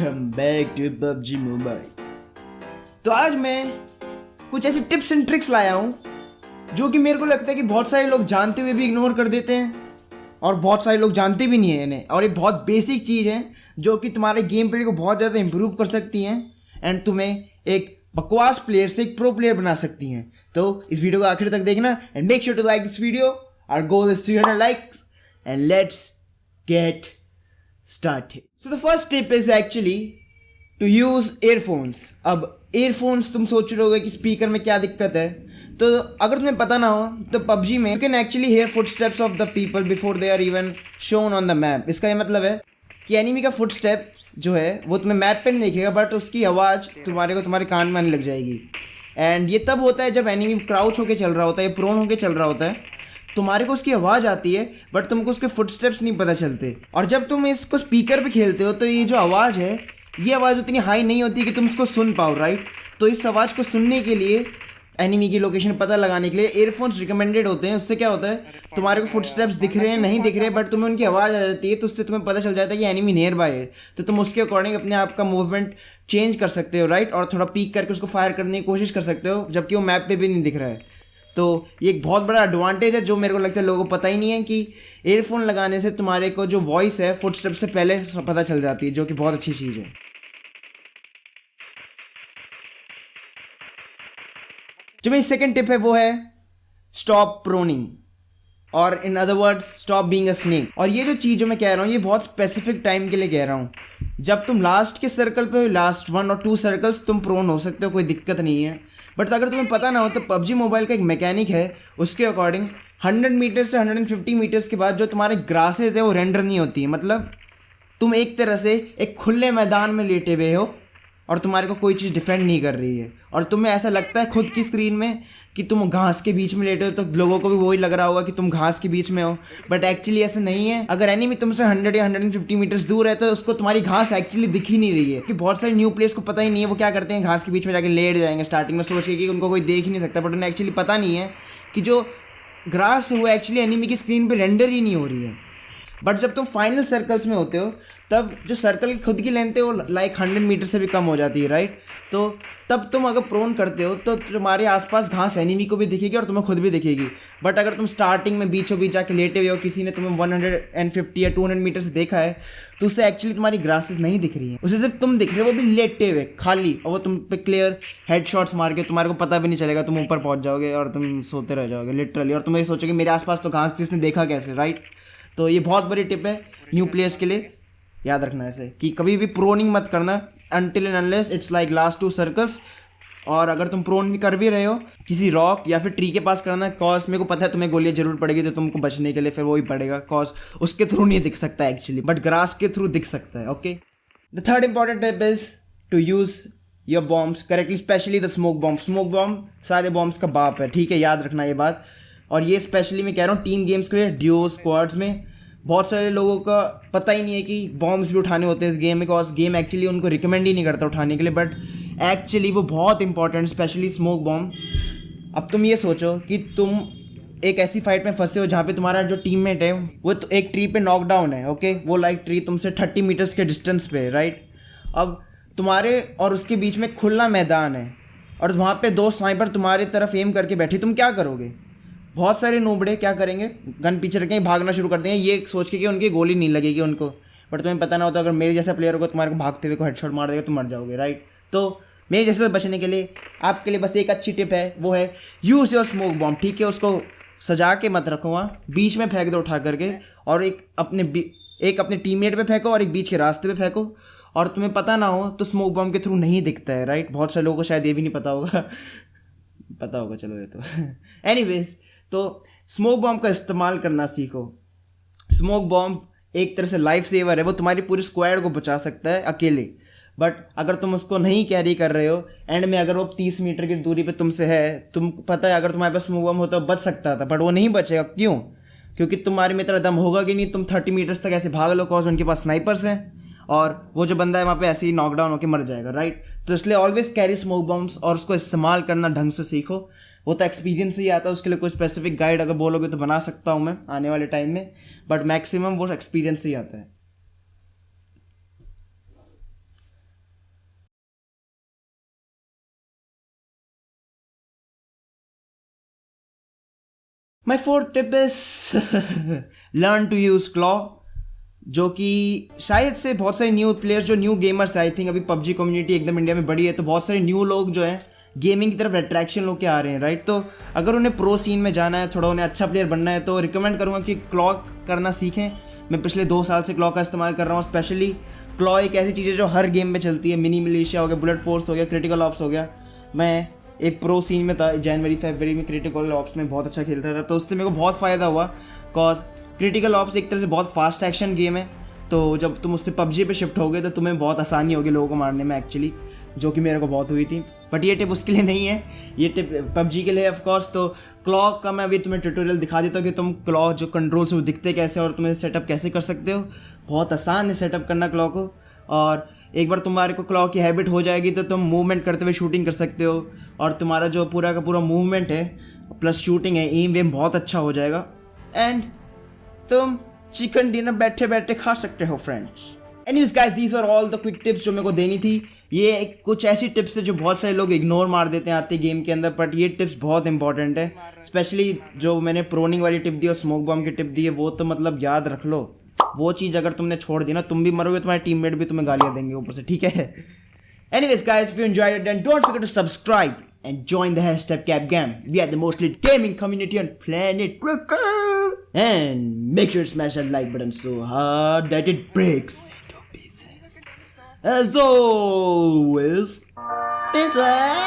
Welcome back to PUBG mobile. तो आज मैं कुछ ऐसी टिप्स एंड ट्रिक्स लाया हूँ जो कि मेरे को लगता है कि बहुत सारे लोग जानते हुए भी इग्नोर कर देते हैं और बहुत सारे लोग जानते भी नहीं है इन्हें। और ये बहुत बेसिक चीज़ है जो कि तुम्हारे गेम प्ले को बहुत ज़्यादा इंप्रूव कर सकती हैं एंड तुम्हें एक बकवास प्लेयर से एक प्रो प्लेयर बना सकती हैं। तो इस वीडियो को आखिर तक देखना and make sure to like this video. Our goal is 300 likes and let's get started. So the first tip is actually to use earphones. अब earphones तुम सोच रहे होगे कि स्पीकर में क्या दिक्कत है, तो अगर तुम्हें पता ना हो तो PUBG में you can actually hear footsteps of the people before they are even shown on the map. इसका ये मतलब है कि एनिमी का फुटस्टेप्स जो है वो तुम्हें मैप पे नहीं दिखेगा बट उसकी आवाज़ तुम्हारे कान में आने लग जाएगी। एंड ये तब होता है जब एनिमी क्राउच होके चल रहा होता है या प्रोन होके चल रहा होता है, तुम्हारे को उसकी आवाज़ आती है बट तुमको उसके फुटस्टेप्स नहीं पता चलते। और जब तुम इसको स्पीकर पे खेलते हो तो ये जो आवाज़ है ये आवाज़ उतनी हाई नहीं होती कि तुम उसको सुन पाओ, राइट। तो इस आवाज़ को सुनने के लिए एनिमी की लोकेशन पता लगाने के लिए एयरफोन्स रिकमेंडेड होते हैं। उससे क्या होता है, तुम्हारे को फुटस्टेप्स दिख रहे हैं नहीं दिख रहे बट तुम्हें उनकी आवाज़ आ जाती है, तो उससे तुम्हें पता चल जाता है कि एनिमी नियर बाय है। तो तुम उसके अकॉर्डिंग अपने आप का मूवमेंट चेंज कर सकते हो, राइट, और थोड़ा पीक करके उसको फायर करने की कोशिश कर सकते हो जबकि वो मैप पे भी नहीं दिख रहा है। तो ये एक बहुत बड़ा एडवांटेज है जो मेरे को लगता है लोगों को पता ही नहीं है कि एयरफोन लगाने से तुम्हारे को जो वॉइस है फुटस्टेप से पहले पता चल जाती है, जो कि बहुत अच्छी चीज़ है। जो मेरी सेकंड टिप है वो है स्टॉप प्रोनिंग, और in other words stop being a snake. और ये जो चीज़ जो मैं कह रहा हूँ ये बहुत स्पेसिफिक टाइम के लिए कह रहा हूँ। जब तुम लास्ट के सर्कल पे हो, लास्ट 1 और 2 सर्कल्स तुम प्रोन हो सकते हो, कोई दिक्कत नहीं है। बट अगर तुम्हें पता ना हो तो PUBG मोबाइल का एक मैकेनिक है, उसके अकॉर्डिंग 100 मीटर से 150 मीटर्स के बाद जो तुम्हारे ग्रासेस है वो रेंडर नहीं होती है। मतलब तुम एक तरह से एक खुले मैदान में लेटे हुए हो और तुम्हारे को कोई चीज़ डिफेंड नहीं कर रही है और तुम्हें ऐसा लगता है खुद की स्क्रीन में कि तुम घास के बीच में लेटे हो, तो लोगों को भी वही लग रहा होगा कि तुम घास के बीच में हो, बट एक्चुअली ऐसा नहीं है। अगर एनिमी तुमसे 100 या 150 मीटर्स दूर है तो उसको तुम्हारी घास एक्चुअली दिख ही नहीं रही है। कि बहुत सारे न्यू प्लेयर्स को पता ही नहीं है, वो क्या करते हैं घास के बीच में जाके लेट जाएंगे स्टार्टिंग में सोच के कि उनको कोई देख ही नहीं सकता, बट उन्हें एक्चुअली पता नहीं है कि जो ग्रास है वो एक्चुअली एनिमी की स्क्रीन पर रेंडर ही नहीं हो रही है। बट जब तुम फाइनल सर्कल्स में होते हो तब जो सर्कल की खुद की लेंथ है वो लाइक 100 मीटर से भी कम हो जाती है, राइट। तो तब तुम अगर प्रोन करते हो तो तुम्हारे आसपास घास एनिमी को भी दिखेगी और तुम्हें खुद भी दिखेगी। बट अगर तुम स्टार्टिंग में बीचों बीच जाके लेटे हुए हो, किसी ने तुम्हें 150 या 200 मीटर से देखा है, तो उससे एक्चुअली तुम्हारी ग्रासेस नहीं दिख रही हैं, उसे सिर्फ तुम दिख रहे हो, वो भी लेटे हुए खाली, और वो तुम पे क्लियर हेडशॉट्स मार के तुम्हारे को पता भी नहीं चलेगा, तुम ऊपर पहुंच जाओगे और तुम सोते रह जाओगे लिटरली, और तुम ये सोचोगे मेरे आसपास तो घास थी, इसने देखा कैसे, राइट। तो ये बहुत बड़ी टिप है न्यू प्लेयर्स के लिए, याद रखना ऐसे कि कभी भी प्रोनिंग मत करना until and unless it's like last 2 circles. और अगर तुम प्रोन भी कर भी रहे हो किसी रॉक या फिर ट्री के पास करना, कॉज मेरे को पता है तुम्हें गोलियां जरूर पड़ेगी तो तुमको बचने के लिए फिर वो ही पड़ेगा, कॉज उसके थ्रू नहीं दिख सकता एक्चुअली बट ग्रास के थ्रू दिख सकता है। Okay, the third important tip is to use your bombs correctly, especially the smoke bomb. Smoke bomb सारे बॉम्ब्स का बाप है, ठीक है, याद रखना ये बात। और ये स्पेशली मैं कह रहा हूँ टीम गेम्स के लिए, ड्यूओ स्क्वाड्स में बहुत सारे लोगों का पता ही नहीं है कि बॉम्ब्स भी उठाने होते हैं इस गेम में, बिकॉज गेम एक्चुअली उनको रिकमेंड ही नहीं करता उठाने के लिए, बट एक्चुअली वो बहुत इंपॉर्टेंट, स्पेशली स्मोक बॉम्ब। अब तुम ये सोचो कि तुम एक ऐसी फाइट में फंसे हो जहाँ पे तुम्हारा जो टीममेट है वो तो एक ट्री पे नॉकडाउन है, ओके, वो लाइक ट्री तुमसे 30 मीटर्स के डिस्टेंस पे है, राइट। अब तुम्हारे और उसके बीच में खुला मैदान है और वहाँ पे 2 स्नाइपर तुम्हारी तरफ एम करके बैठे, तुम क्या करोगे? बहुत सारे नोबड़े क्या करेंगे, गन पीछे रखेंगे, भागना शुरू कर देंगे ये सोच के कि उनकी गोली नहीं लगेगी उनको, बट तुम्हें पता ना होता अगर मेरे जैसा प्लेयर होगा तुम्हारे को भागते हुए को हेडशॉट मार देगा तो मर जाओगे, राइट। तो मेरे जैसे बचने के लिए आपके लिए बस एक अच्छी टिप है, वो है यूज़ योर स्मोक बॉम्ब, ठीक है। उसको सजा के मत रखो, वहाँ बीच में फेंक दो उठा करके, और एक अपने टीममेट पे फेंको और एक बीच के रास्ते पे फेंको। और तुम्हें पता ना हो तो स्मोक बॉम्ब के थ्रू नहीं दिखता है, राइट। बहुत सारे लोगों को शायद ये भी नहीं पता होगा पता होगा, चलो ये तो एनीवेज, तो स्मोक बॉम्ब का इस्तेमाल करना सीखो। स्मोक बॉम्ब एक तरह से लाइफ सेवर है, वो तुम्हारी पूरी स्क्वाड को बचा सकता है अकेले, बट अगर तुम उसको नहीं कैरी कर रहे हो एंड में अगर वो 30 मीटर की दूरी पे तुमसे है, तुम पता है अगर तुम्हारे पास स्मोक बॉम्ब होता तो बच सकता था, बट वो नहीं बचेगा। क्यों? क्योंकि तुम्हारे में इतना दम होगा कि नहीं, तुम 30 मीटर्स तक ऐसे भाग लो, कॉज उनके पास स्नाइपर्स हैं और वो जो बंदा है वहाँ पे ऐसे ही नॉकडाउन होकर मर जाएगा, राइट। तो इसलिए ऑलवेज कैरी स्मोक बॉम्ब्स और उसको इस्तेमाल करना ढंग से सीखो। वो तो एक्सपीरियंस ही आता है, उसके लिए कोई स्पेसिफिक गाइड अगर बोलोगे तो बना सकता हूँ मैं आने वाले टाइम में, बट मैक्सिमम वो एक्सपीरियंस ही आता है। My fourth tip is learn to use claw, जो कि शायद से बहुत सारे न्यू प्लेयर्स जो न्यू गेमर्स आई थिंक अभी पबजी कम्युनिटी एकदम इंडिया में बड़ी है, तो बहुत सारे न्यू लोग जो हैं गेमिंग की तरफ अट्रैक्शन लोग के आ रहे हैं, राइट। तो अगर उन्हें प्रो सीन में जाना है, थोड़ा उन्हें अच्छा प्लेयर बनना है, तो रिकमेंड करूँगा कि क्लॉ करना सीखें। मैं पिछले 2 साल से क्लॉ का इस्तेमाल कर रहा हूँ। स्पेशली क्लॉ एक ऐसी चीज़ है जो हर गेम में चलती है। मिनी मिलिशिया हो गया, बुलेट फोर्स हो गया, क्रिटिकल ऑप्स हो गया। मैं एक प्रो सीन में था, जनवरी फरवरी में क्रिटिकल ऑप्स में बहुत अच्छा खेलता था, तो उससे मेरे को बहुत फ़ायदा हुआ। कॉज क्रिटिकल ऑप्स एक तरह से बहुत फास्ट एक्शन गेम है, तो जब तुम उससे पबजी पे शिफ्ट होगे तो तुम्हें बहुत आसानी होगी लोगों को मारने में एक्चुअली, जो कि मेरे को बहुत हुई थी। बट ये टिप उसके लिए नहीं है, ये टिप पबजी के लिए ऑफ कोर्स। तो क्लॉ का मैं अभी तुम्हें ट्यूटोरियल दिखा देता हूँ कि तुम क्लॉ जो कंट्रोल्स वो दिखते कैसे और तुम्हें सेटअप कैसे कर सकते हो। बहुत आसान है सेटअप करना क्लॉ को, और एक बार तुम्हारे को क्लॉ की हैबिट हो जाएगी तो तुम मूवमेंट करते हुए शूटिंग कर सकते हो, और तुम्हारा जो पूरा का पूरा मूवमेंट है प्लस शूटिंग है, एम वेम बहुत अच्छा हो जाएगा, एंड तुम चिकन डिनर बैठे बैठे खा सकते हो friends. Anyways guys, these are all the quick tips जो मेरे को देनी थी। ये कुछ ऐसी टिप्स है जो बहुत सारे लोग इग्नोर मार देते हैं आते गेम के अंदर, बट ये टिप्स बहुत इंपॉर्टेंट है। स्पेशली जो मैंने प्रोनिंग वाली टिप दी और स्मोक बॉम्ब की टिप दी है, वो तो मतलब याद रख लो। वो चीज़ अगर तुमने छोड़ दी ना, तुम भी मरोगे, तुम्हारे टीममेट भी तुम्हें गालियाँ देंगे ऊपर से, ठीक है। Anyways guys, if you enjoyed it, then don't forget to subscribe and join the hashtag CapGam. We are the most lit gaming community on planet Pluto. And make sure to smash that like button so hard that it breaks into pieces. As always, pizza.